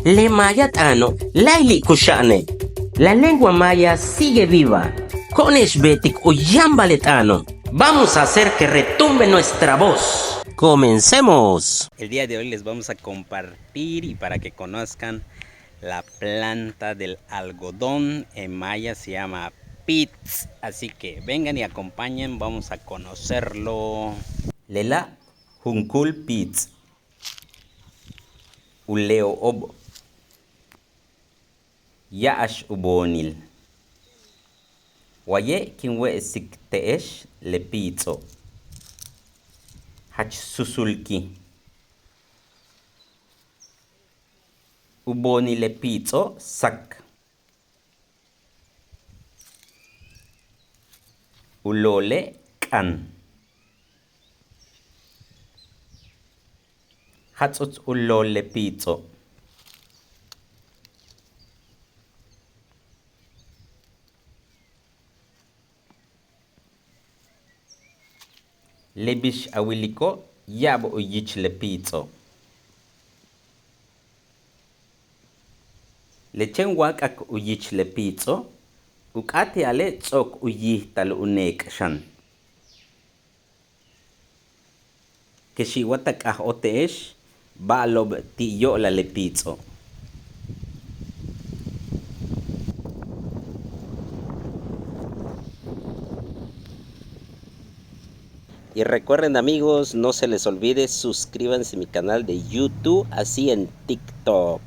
Le mayat ano, laili kushane. La lengua maya sigue viva. Con esbetik o yambaletano. Vamos a hacer que retumbe nuestra voz. ¡Comencemos! El día de hoy les vamos a compartir y para que conozcan la planta del algodón. En maya se llama pitz. Así que vengan y acompañen, vamos a conocerlo. Lela hunkul pitz. Uleo obo. Yaash ubonil. Waye kinwe sikteesh le pitzo. Hach susulki. Uboni le pitzo sak. Ulole kan. Hatzot ulole pitzo. Lebish awiliko yabo uyich le pitzo. Lechen wakak uyich le pitzo. Ukati ale tzok uyih tal unek shan. Keshiwatak oteesh balob tiyo la le pitzo. Y recuerden amigos, no se les olvide, suscríbanse a mi canal de YouTube, así en TikTok.